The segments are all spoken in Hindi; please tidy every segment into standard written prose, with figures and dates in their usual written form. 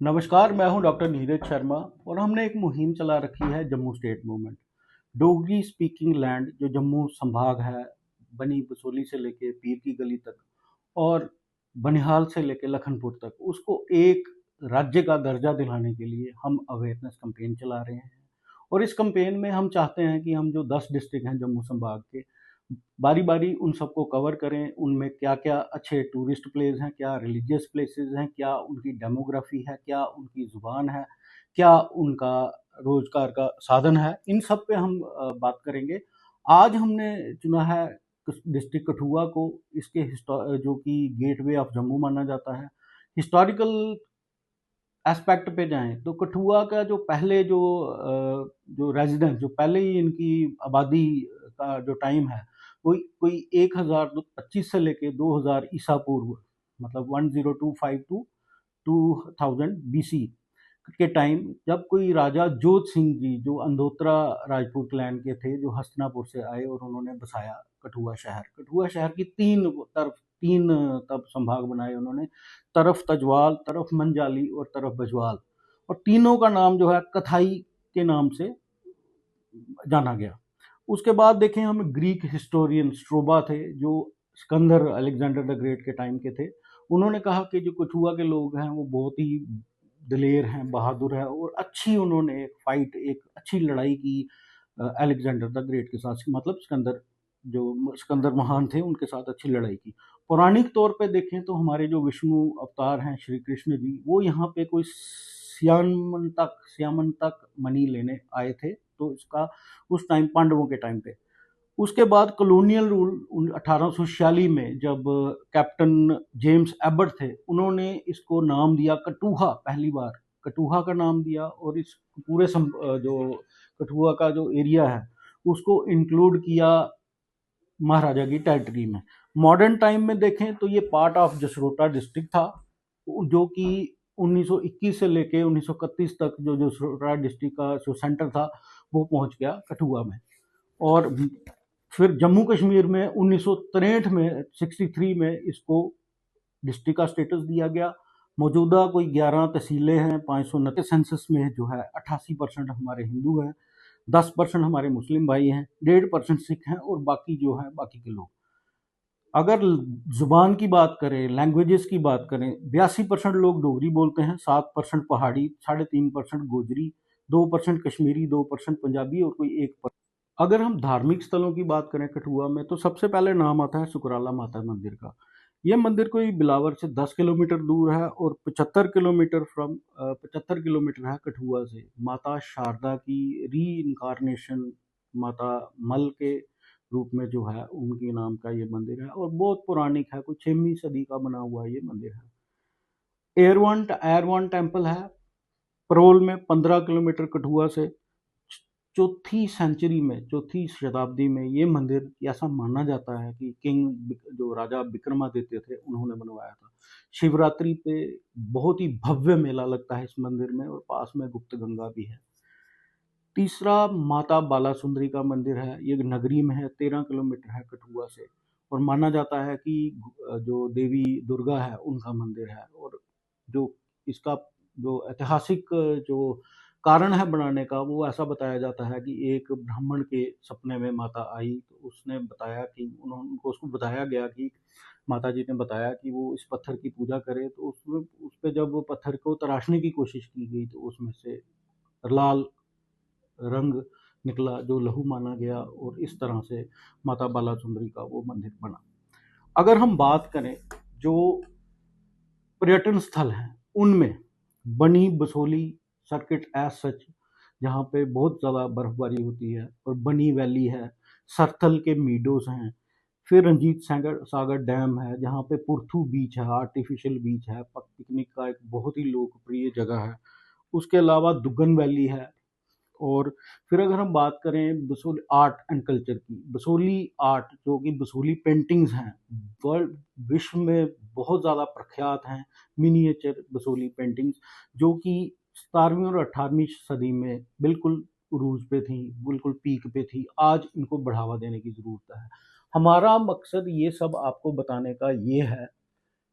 नमस्कार, मैं हूं डॉक्टर नीरज शर्मा और हमने एक मुहिम चला रखी है Jammu state movement. Dogri speaking land जो जम्मू संभाग है, बनी बसोली से लेके पीर की गली तक और बनिहाल से लेके लखनपुर तक, उसको एक राज्य का दर्जा दिलाने के लिए हम अवेयरनेस कैंपेन चला रहे हैं। और इस कैंपेन में हम चाहते हैं कि हम जो 10 डिस्ट्रिक्ट हैं जम्मू संभाग के, बारी बारी उन सबको कवर करें। उनमें क्या क्या अच्छे टूरिस्ट प्लेस हैं, क्या रिलीजियस प्लेसेस हैं, क्या उनकी डेमोग्राफी है, क्या उनकी ज़ुबान है, क्या उनका रोजगार का साधन है, इन सब पे हम बात करेंगे। आज हमने चुना है डिस्ट्रिक्ट कठुआ को, इसके जो कि गेटवे ऑफ जम्मू माना जाता है। हिस्टोरिकल एस्पेक्ट पे जाएं तो कठुआ का जो पहले जो रेजिडेंस, जो पहले ही इनकी आबादी का जो टाइम है, कोई कोई 1025 से लेके 2000 ईसा पूर्व, मतलब 1025 टू 2000 बीसी के टाइम, जब कोई राजा जोत सिंह जी जो अंधोत्रा राजपूत क्लैन के थे, जो हस्तिनापुर से आए और उन्होंने बसाया कठुआ शहर। कठुआ शहर की तीन तब संभाग बनाए उन्होंने, तरफ तजवाल, तरफ मंजाली और तरफ बजवाल। और तीनों का नाम जो है कथाई के नाम से जाना गया। उसके बाद देखें हम, ग्रीक हिस्टोरियन स्ट्रोबा थे, जो सिकंदर अलेक्जेंडर द ग्रेट के टाइम के थे। उन्होंने कहा कि जो कठुआ के लोग हैं वो बहुत ही दिलेर हैं, बहादुर है, और अच्छी उन्होंने एक अच्छी लड़ाई की अलेक्जेंडर द ग्रेट के साथ, मतलब सिकंदर महान थे, उनके साथ अच्छी लड़ाई की। पौराणिक तौर पे देखें तो हमारे जो विष्णु अवतार हैं श्री कृष्ण जी, वो यहाँ पे कोई सियामन तक मनी लेने आए थे, तो इसका उस टाइम पांडवों के टाइम पे। उसके बाद कॉलोनियल रूल 1846 में, जब कैप्टन जेम्स एबर्ट थे, उन्होंने इसको नाम दिया कठुआ, पहली बार कठुआ का नाम दिया, और इस पूरे जो कठुआ का जो एरिया है उसको इंक्लूड किया महाराजा की टेरिटरी में। मॉडर्न टाइम में देखें तो ये पार्ट ऑफ जसरोटा डिस्ट्रिक्ट था, जो कि 1921 से लेके 1931 तक जो जसरोटा डिस्ट्रिक्ट का जो सेंटर था वो पहुंच गया कठुआ में। और फिर जम्मू कश्मीर में 1963 में, 63 में इसको डिस्ट्रिक्ट का स्टेटस दिया गया। मौजूदा कोई 11 तहसीलें हैं, 529 सेंसस में जो है 88% हमारे हिंदू हैं, 10% हमारे मुस्लिम भाई हैं, 1.5% सिख हैं, और बाकी जो है बाकी के लोग। अगर जुबान की बात करें, लैंग्वेजेस की बात करें, 82% लोग डोगरी बोलते हैं, 7% पहाड़ी, 3.5% गोजरी, 2% कश्मीरी, 2% पंजाबी, और कोई 1%। अगर हम धार्मिक स्थलों की बात करें कठुआ में, तो सबसे पहले नाम आता है सुकराला माता मंदिर का। ये मंदिर कोई बिलावर से 10 किलोमीटर दूर है, और 75 किलोमीटर है कठुआ से। माता शारदा की री इनकारनेशन, माता मल के रूप में जो है, उनके नाम का ये मंदिर है, और बहुत पौराणिक है, कुछ 6वीं सदी का बना हुआ ये मंदिर है। एरवन टेम्पल है परोल में, 15 किलोमीटर कठुआ से। चौथी शताब्दी में ये मंदिर, ऐसा माना जाता है कि किंग जो राजा विक्रमादित्य थे उन्होंने बनवाया था। शिवरात्रि पे बहुत ही भव्य मेला लगता है इस मंदिर में, और पास में गुप्त गंगा भी है। तीसरा माता बाला सुंदरी का मंदिर है, ये नगरी में है, 13 किलोमीटर है कठुआ से, और माना जाता है कि जो देवी दुर्गा है उनका मंदिर है। और जो इसका जो ऐतिहासिक जो कारण है बनाने का, वो ऐसा बताया जाता है कि एक ब्राह्मण के सपने में माता आई, तो उसने बताया कि उनको उसको बताया गया कि माता जी ने बताया कि वो इस पत्थर की पूजा करे, तो उसमें उस पे जब वो पत्थर को तराशने की कोशिश की गई, तो उसमें से लाल रंग निकला, जो लहू माना गया, और इस तरह से माता बाला सुंदरी का वो मंदिर बना। अगर हम बात करें जो पर्यटन स्थल हैं, उनमें बनी बसोली सर्किट एज सच, जहाँ पे बहुत ज़्यादा बर्फबारी होती है, और बनी वैली है, सरथल के मीडोज हैं, फिर रंजीत सागर सागर डैम है, जहाँ पे पुरथू बीच है, आर्टिफिशियल बीच है, पिकनिक का एक बहुत ही लोकप्रिय जगह है। उसके अलावा दुगन वैली है। और फिर अगर हम बात करें बसोली आर्ट एंड कल्चर की, बसोली आर्ट जो कि बसोली पेंटिंग्स हैं, वर्ल्ड विश्व में बहुत ज़्यादा प्रख्यात हैं। मिनिएचर बसोली पेंटिंग्स, जो कि 17वीं और 18वीं सदी में बिल्कुल उरूज पे थी, बिल्कुल पीक पे थी। आज इनको बढ़ावा देने की ज़रूरत है। हमारा मकसद ये सब आपको बताने का ये है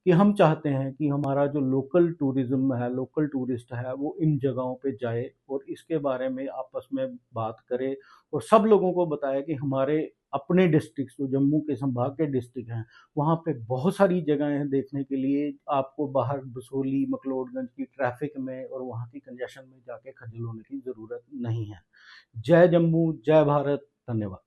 कि हम चाहते हैं कि हमारा जो लोकल टूरिज़्म है, लोकल टूरिस्ट है, वो इन जगहों पे जाए और इसके बारे में आपस में बात करे और सब लोगों को बताए कि हमारे अपने डिस्ट्रिक्ट्स जो जम्मू के संभाग के डिस्ट्रिक्ट हैं, वहाँ पे बहुत सारी जगहें हैं देखने के लिए। आपको बाहर बसोली, मकलोडगंज की ट्रैफ़िक में और वहाँ की कंजेशन में जाके खज्जल होने की ज़रूरत नहीं है। जय जम्मू, जय भारत, धन्यवाद।